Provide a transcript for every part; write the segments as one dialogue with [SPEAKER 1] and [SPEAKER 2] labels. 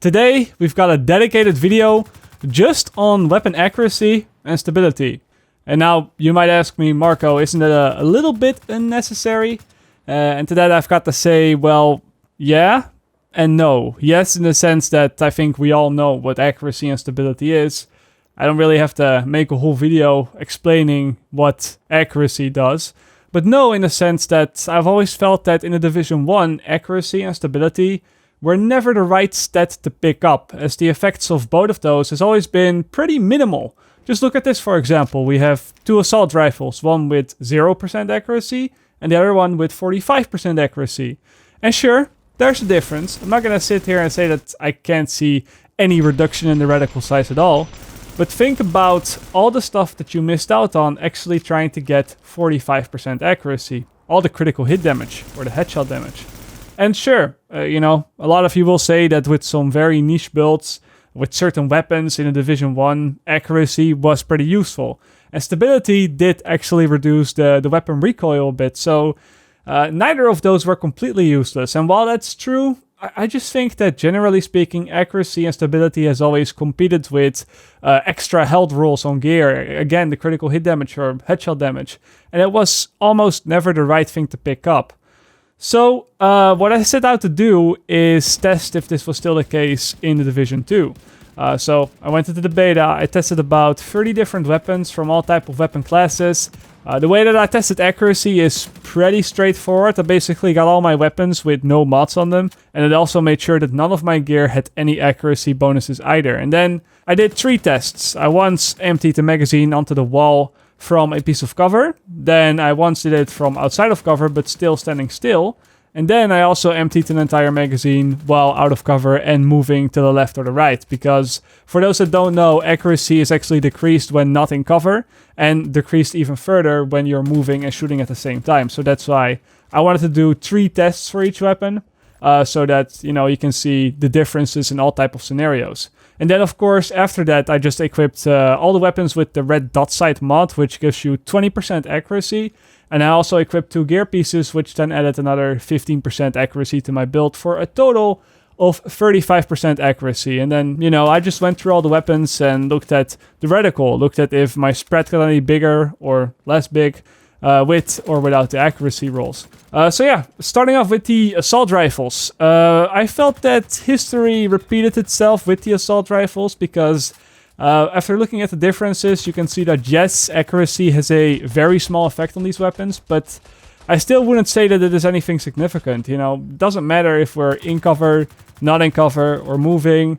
[SPEAKER 1] Today, we've got a dedicated video just on weapon accuracy and stability. And now, you might ask me, Marco, isn't it a little bit unnecessary? And to that I've got to say, well, yeah and no. Yes, in the sense that I think we all know what accuracy and stability is. I don't really have to make a whole video explaining what accuracy does. But no, in the sense that I've always felt that in the Division 1, accuracy and stability were never the right stat to pick up, as the effects of both of those has always been pretty minimal. Just look at this, for example. We have two assault rifles, one with 0% accuracy and the other one with 45% accuracy. And sure, there's a difference. I'm not going to sit here and say that I can't see any reduction in the reticle size at all. But think about all the stuff that you missed out on actually trying to get 45% accuracy. All the critical hit damage or the headshot damage. And sure, a lot of you will say that with some very niche builds, with certain weapons in a Division 1, accuracy was pretty useful. And stability did actually reduce the weapon recoil a bit, so neither of those were completely useless. And while that's true, I just think that generally speaking, accuracy and stability has always competed with extra health rolls on gear. Again, the critical hit damage or headshot damage. And it was almost never the right thing to pick up. So, what I set out to do is test if this was still the case in the Division 2. So, I went into the beta, I tested about 30 different weapons from all type of weapon classes. The way that I tested accuracy is pretty straightforward. I basically got all my weapons with no mods on them, and it also made sure that none of my gear had any accuracy bonuses either. And then I did 3 tests. I once emptied the magazine onto the wall from a piece of cover, then I once did it from outside of cover but still standing still, and then I also emptied an entire magazine while out of cover and moving to the left or the right, because for those that don't know, accuracy is actually decreased when not in cover and decreased even further when you're moving and shooting at the same time. So that's why I wanted to do 3 tests for each weapon, so that you can see the differences in all type of scenarios. And then, of course, after that, I just equipped all the weapons with the red dot sight mod, which gives you 20% accuracy. And I also equipped 2 gear pieces, which then added another 15% accuracy to my build for a total of 35% accuracy. And then, I just went through all the weapons and looked at the reticle, looked at if my spread got any bigger or less big, with or without the accuracy rolls. So yeah, starting off with the assault rifles. I felt that history repeated itself with the assault rifles because after looking at the differences, you can see that yes, accuracy has a very small effect on these weapons, but I still wouldn't say that it is anything significant. It doesn't matter if we're in cover, not in cover, or moving.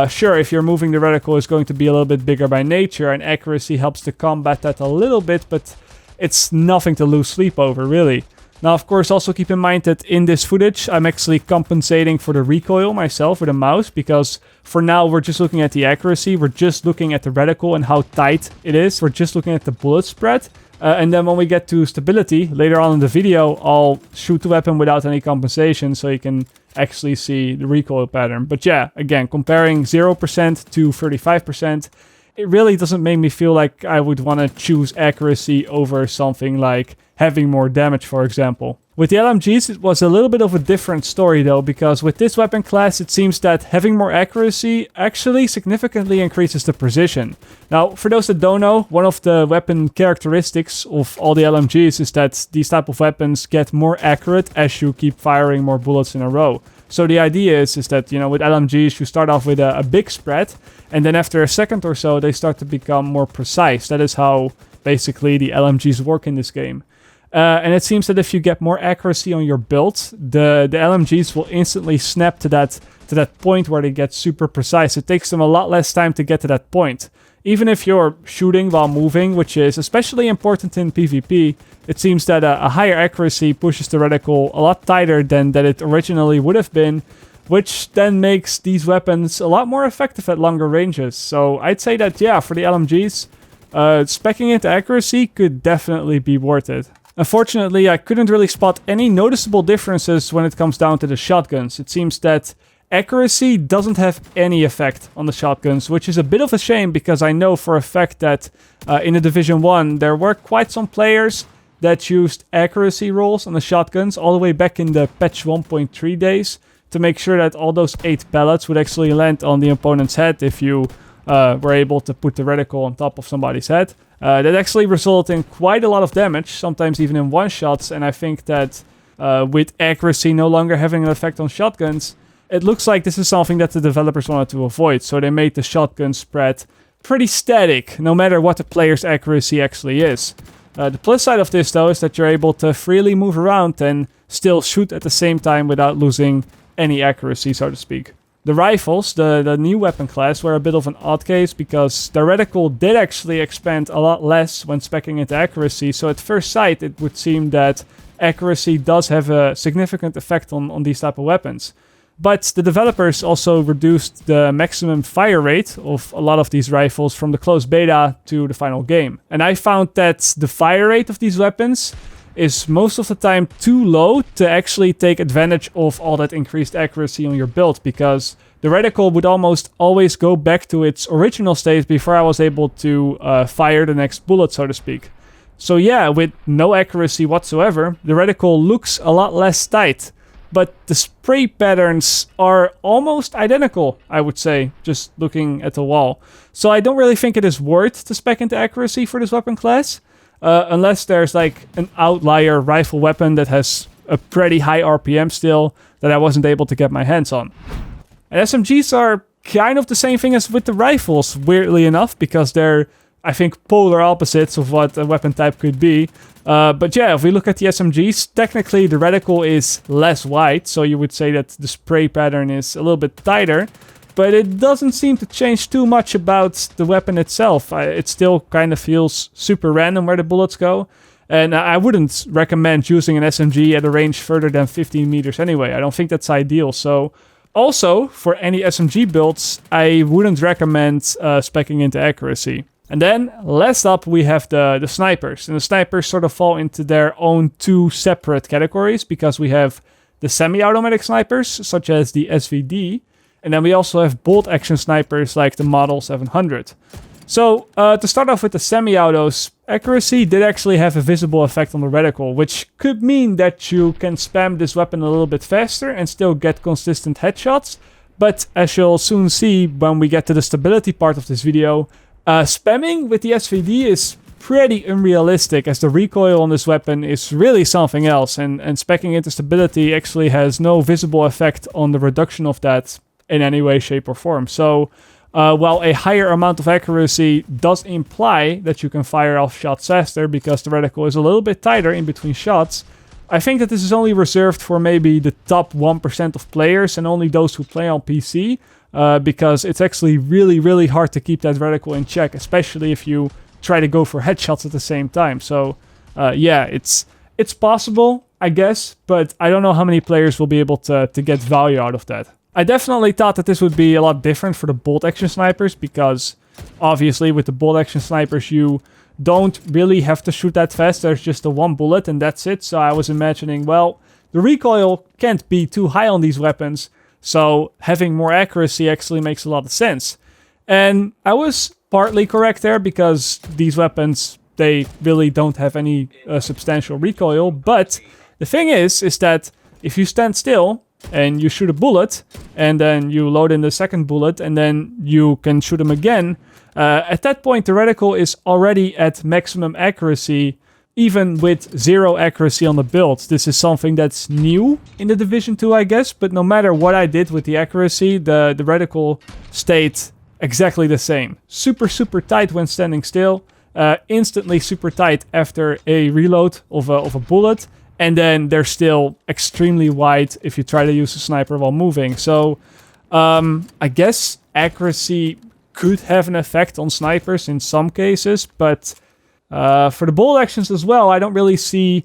[SPEAKER 1] Sure, if you're moving, the reticle is going to be a little bit bigger by nature, and accuracy helps to combat that a little bit, but it's nothing to lose sleep over, really. Now, of course, also keep in mind that in this footage, I'm actually compensating for the recoil myself with a mouse, because for now, we're just looking at the accuracy, we're just looking at the reticle and how tight it is, we're just looking at the bullet spread, and then when we get to stability, later on in the video, I'll shoot the weapon without any compensation, so you can actually see the recoil pattern. But yeah, again, comparing 0% to 35%, it really doesn't make me feel like I would want to choose accuracy over something like having more damage, for example. With the Lmgs, it was a little bit of a different story though, because with this weapon class, it seems that having more accuracy actually significantly increases the precision. Now, for those that don't know, one of the weapon characteristics of all the Lmgs is that these type of weapons get more accurate as you keep firing more bullets in a row. So the idea is that, with Lmgs, you start off with a big spread, and then after a second or so, they start to become more precise. That is how, basically, the Lmgs work in this game. And it seems that if you get more accuracy on your build, the Lmgs will instantly snap to that point where they get super precise. It takes them a lot less time to get to that point. Even if you're shooting while moving, which is especially important in PvP, it seems that a higher accuracy pushes the reticle a lot tighter than that it originally would have been, which then makes these weapons a lot more effective at longer ranges. So I'd say that, yeah, for the Lmgs, speccing into accuracy could definitely be worth it. Unfortunately, I couldn't really spot any noticeable differences when it comes down to the shotguns. It seems that accuracy doesn't have any effect on the shotguns, which is a bit of a shame because I know for a fact that in the Division 1 there were quite some players that used accuracy rolls on the shotguns all the way back in the patch 1.3 days to make sure that all those 8 pellets would actually land on the opponent's head if you were able to put the reticle on top of somebody's head. That actually resulted in quite a lot of damage, sometimes even in one-shots, and I think that with accuracy no longer having an effect on shotguns, it looks like this is something that the developers wanted to avoid, so they made the shotgun spread pretty static, no matter what the player's accuracy actually is. The plus side of this, though, is that you're able to freely move around and still shoot at the same time without losing any accuracy, so to speak. The rifles, the new weapon class, were a bit of an odd case because the reticle did actually expand a lot less when speccing into accuracy, so at first sight it would seem that accuracy does have a significant effect on these type of weapons. But the developers also reduced the maximum fire rate of a lot of these rifles from the closed beta to the final game. And I found that the fire rate of these weapons is most of the time too low to actually take advantage of all that increased accuracy on your build, because the reticle would almost always go back to its original state before I was able to fire the next bullet, so to speak. So yeah, with no accuracy whatsoever, the reticle looks a lot less tight. But the spray patterns are almost identical, I would say, just looking at the wall. So I don't really think it is worth to spec into accuracy for this weapon class. Unless there's like an outlier rifle weapon that has a pretty high RPM still that I wasn't able to get my hands on. And SMGs are kind of the same thing as with the rifles, weirdly enough, because they're, I think, polar opposites of what a weapon type could be. But yeah, if we look at the SMGs, technically the reticle is less wide, so you would say that the spray pattern is a little bit tighter, but it doesn't seem to change too much about the weapon itself. It still kind of feels super random where the bullets go, and I wouldn't recommend using an SMG at a range further than 15 meters anyway. I don't think that's ideal, so also, for any SMG builds, I wouldn't recommend speccing into accuracy. And then, last up, we have the snipers. And the snipers sort of fall into their own 2 separate categories, because we have the semi-automatic snipers, such as the SVD, and then we also have bolt-action snipers like the Model 700. So, to start off with the semi-autos, accuracy did actually have a visible effect on the reticle, which could mean that you can spam this weapon a little bit faster and still get consistent headshots. But as you'll soon see when we get to the stability part of this video, spamming with the SVD is pretty unrealistic, as the recoil on this weapon is really something else, and speccing into stability actually has no visible effect on the reduction of that in any way, shape or form. So while a higher amount of accuracy does imply that you can fire off shots faster because the reticle is a little bit tighter in between shots, I think that this is only reserved for maybe the top 1% of players and only those who play on PC. Because it's actually really, really hard to keep that reticle in check, especially if you try to go for headshots at the same time. So, yeah, it's possible, I guess, but I don't know how many players will be able to get value out of that. I definitely thought that this would be a lot different for the bolt-action snipers, because obviously with the bolt-action snipers you don't really have to shoot that fast. There's just the one bullet and that's it. So I was imagining, well, the recoil can't be too high on these weapons, so having more accuracy actually makes a lot of sense. And I was partly correct there, because these weapons, they really don't have any substantial recoil. But the thing is that if you stand still and you shoot a bullet, and then you load in the second bullet, and then you can shoot them again, at that point the reticle is already at maximum accuracy, even with 0 accuracy on the build. This is something that's new in the Division 2, I guess, but no matter what I did with the accuracy, the reticle stayed exactly the same. Super, super tight when standing still, instantly super tight after a reload of a bullet, and then they're still extremely wide if you try to use a sniper while moving. So, I guess accuracy could have an effect on snipers in some cases, but for the bolt actions as well, I don't really see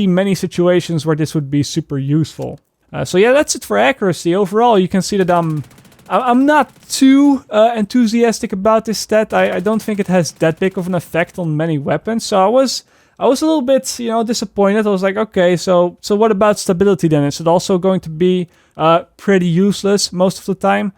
[SPEAKER 1] many situations where this would be super useful. So yeah, that's it for accuracy. Overall, you can see that I'm not too enthusiastic about this stat. I don't think it has that big of an effect on many weapons. So I was a little bit, disappointed. I was like, okay, so what about stability then? Is it also going to be pretty useless most of the time?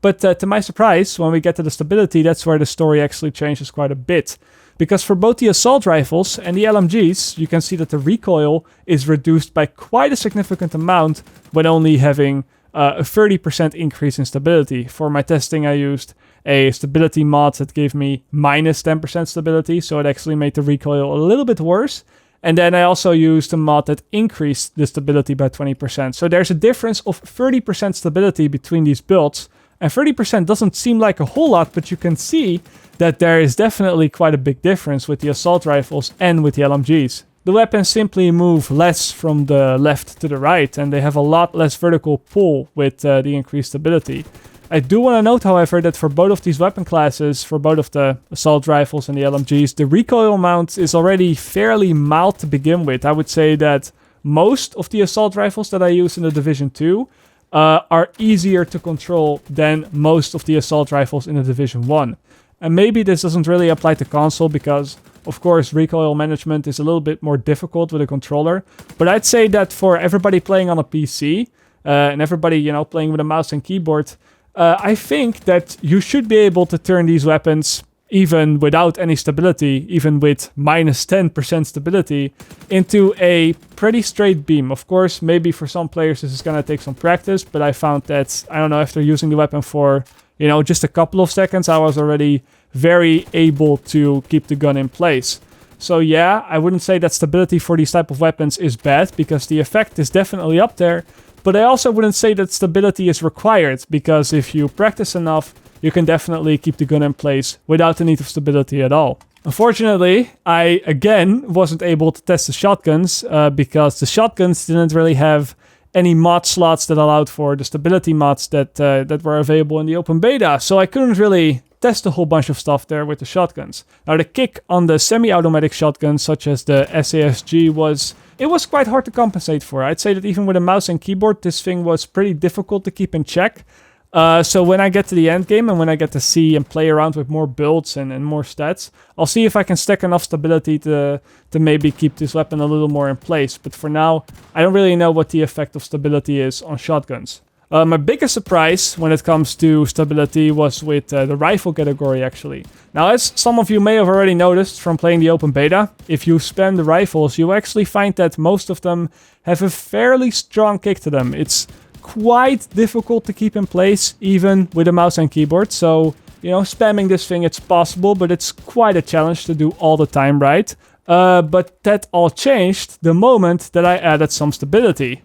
[SPEAKER 1] But to my surprise, when we get to the stability, that's where the story actually changes quite a bit. Because for both the assault rifles and the LMGs, you can see that the recoil is reduced by quite a significant amount when only having a 30% increase in stability. For my testing, I used a stability mod that gave me minus 10% stability, so it actually made the recoil a little bit worse. And then I also used a mod that increased the stability by 20%. So there's a difference of 30% stability between these builds. And 30% doesn't seem like a whole lot, but you can see that there is definitely quite a big difference with the assault rifles and with the LMGs. The weapons simply move less from the left to the right, and they have a lot less vertical pull with the increased stability. I do want to note, however, that for both of these weapon classes, for both of the assault rifles and the LMGs, the recoil amount is already fairly mild to begin with. I would say that most of the assault rifles that I use in the Division 2 are easier to control than most of the assault rifles in the Division 1. And maybe this doesn't really apply to console because, of course, recoil management is a little bit more difficult with a controller. But I'd say that for everybody playing on a PC and everybody, you know, playing with a mouse and keyboard, I think that you should be able to turn these weapons, even without any stability, even with minus 10% stability, into a pretty straight beam. Of course, maybe for some players this is going to take some practice, but I found that, I don't know, after using the weapon for, you know, just a couple of seconds, I was already very able to keep the gun in place. So yeah, I wouldn't say that stability for these type of weapons is bad, because the effect is definitely up there. But I also wouldn't say that stability is required, because if you practice enough, you can definitely keep the gun in place without the need of stability at all. Unfortunately, I again wasn't able to test the shotguns because the shotguns didn't really have any mod slots that allowed for the stability mods that were available in the open beta. So I couldn't really test a whole bunch of stuff there with the shotguns. Now the kick on the semi-automatic shotguns, such as the SASG, was quite hard to compensate for. I'd say that even with a mouse and keyboard, this thing was pretty difficult to keep in check. So when I get to the end game and when I get to see and play around with more builds and more stats, I'll see if I can stack enough stability to maybe keep this weapon a little more in place. But for now, I don't really know what the effect of stability is on shotguns. My biggest surprise when it comes to stability was with the rifle category, actually. Now, as some of you may have already noticed from playing the open beta, if you spam the rifles, you actually find that most of them have a fairly strong kick to them. It's quite difficult to keep in place, even with a mouse and keyboard. So, you know, spamming this thing, it's possible, but it's quite a challenge to do all the time right. But that all changed the moment that I added some stability.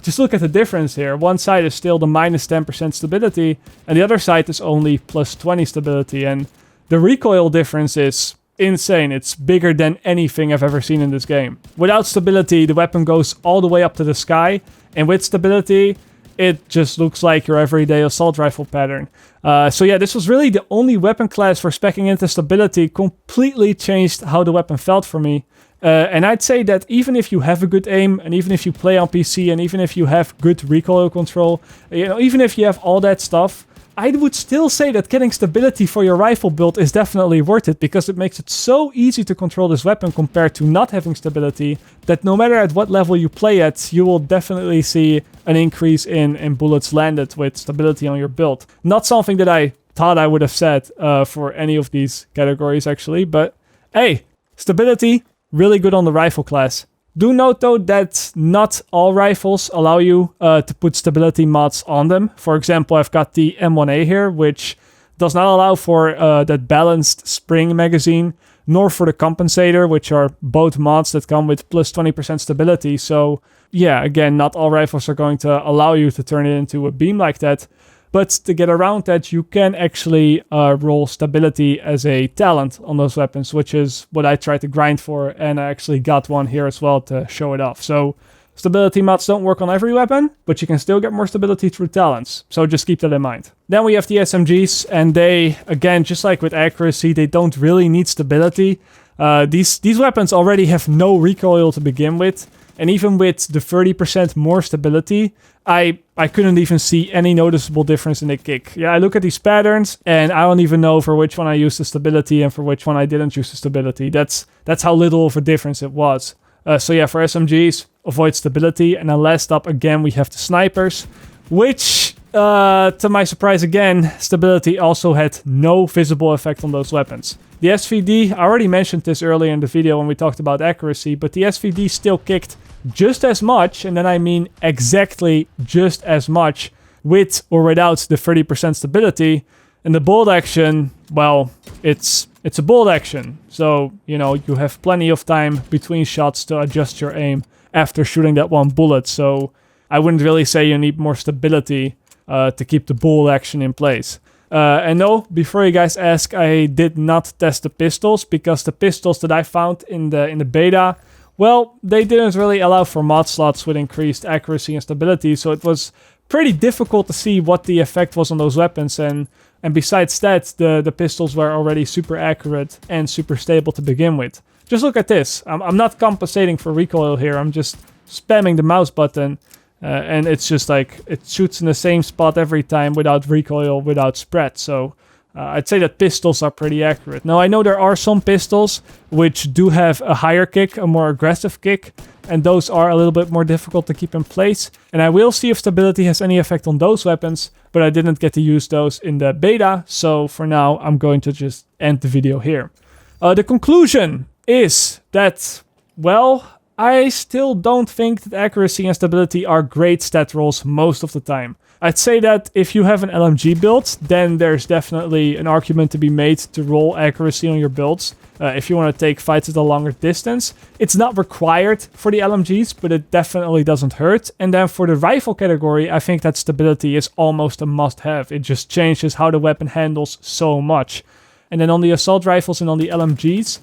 [SPEAKER 1] Just look at the difference here. One side is still the minus 10% stability, and the other side is only plus 20 stability. And the recoil difference is insane. It's bigger than anything I've ever seen in this game. Without stability, the weapon goes all the way up to the sky, and with stability, it just looks like your everyday assault rifle pattern. So yeah, this was really the only weapon class for speccing into stability. Completely changed how the weapon felt for me. And I'd say that even if you have a good aim, and even if you play on PC, and even if you have good recoil control, you know, even if you have all that stuff, I would still say that getting stability for your rifle build is definitely worth it, because it makes it so easy to control this weapon compared to not having stability, that no matter at what level you play at, you will definitely see an increase in bullets landed with stability on your build. Not something that I thought I would have said for any of these categories, actually, but hey, stability, really good on the rifle class. Do note though that not all rifles allow you to put stability mods on them. For example, I've got the M1A here, which does not allow for that balanced spring magazine, nor for the compensator, which are both mods that come with plus 20% stability. So yeah, again, not all rifles are going to allow you to turn it into a beam like that. But to get around that, you can actually roll stability as a talent on those weapons, which is what I tried to grind for, and I actually got one here as well to show it off. So stability mods don't work on every weapon, but you can still get more stability through talents. So just keep that in mind. Then we have the SMGs, and they, again, just like with accuracy, they don't really need stability. These weapons already have no recoil to begin with. And even with the 30% more stability, I couldn't even see any noticeable difference in the kick. Yeah, I look at these patterns, and I don't even know for which one I used the stability and for which one I didn't use the stability. That's how little of a difference it was. So yeah, for SMGs, avoid stability. And then last up, again, we have the snipers, which, to my surprise again, stability also had no visible effect on those weapons. The SVD, I already mentioned this earlier in the video when we talked about accuracy, but the SVD still kicked just as much, and then I mean exactly just as much with or without the 30% stability. And the bolt action, well, it's a bolt action. So, you know, you have plenty of time between shots to adjust your aim after shooting that one bullet. So I wouldn't really say you need more stability to keep the bolt action in place. And no, before you guys ask, I did not test the pistols, because the pistols that I found in the beta, well, they didn't really allow for mod slots with increased accuracy and stability, so it was pretty difficult to see what the effect was on those weapons. And besides that, the pistols were already super accurate and super stable to begin with. Just look at this. I'm not compensating for recoil here. I'm just spamming the mouse button. And it's just like, it shoots in the same spot every time without recoil, without spread. So I'd say that pistols are pretty accurate. Now, I know there are some pistols which do have a higher kick, a more aggressive kick, and those are a little bit more difficult to keep in place. And I will see if stability has any effect on those weapons, but I didn't get to use those in the beta. So for now, I'm going to just end the video here. The conclusion is that, well, I still don't think that accuracy and stability are great stat rolls most of the time. I'd say that if you have an LMG build, then there's definitely an argument to be made to roll accuracy on your builds. If you want to take fights at a longer distance, it's not required for the LMGs, but it definitely doesn't hurt. And then for the rifle category, I think that stability is almost a must-have. It just changes how the weapon handles so much. And then on the assault rifles and on the LMGs,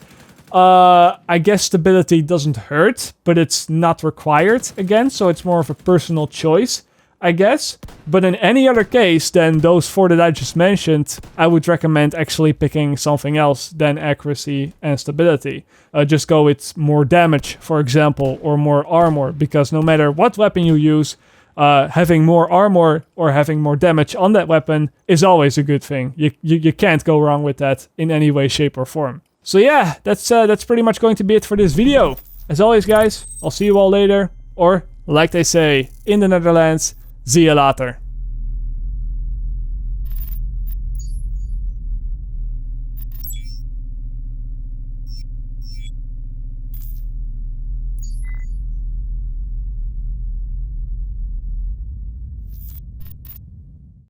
[SPEAKER 1] I guess stability doesn't hurt, but it's not required again, so it's more of a personal choice, I guess. But in any other case than those 4 that I just mentioned, I would recommend actually picking something else than accuracy and stability. Just go with more damage, for example, or more armor, because no matter what weapon you use, having more armor or having more damage on that weapon is always a good thing. You can't go wrong with that in any way, shape, or form. So yeah, that's pretty much going to be it for this video. As always, guys, I'll see you all later. Or, like they say in the Netherlands, zie je later.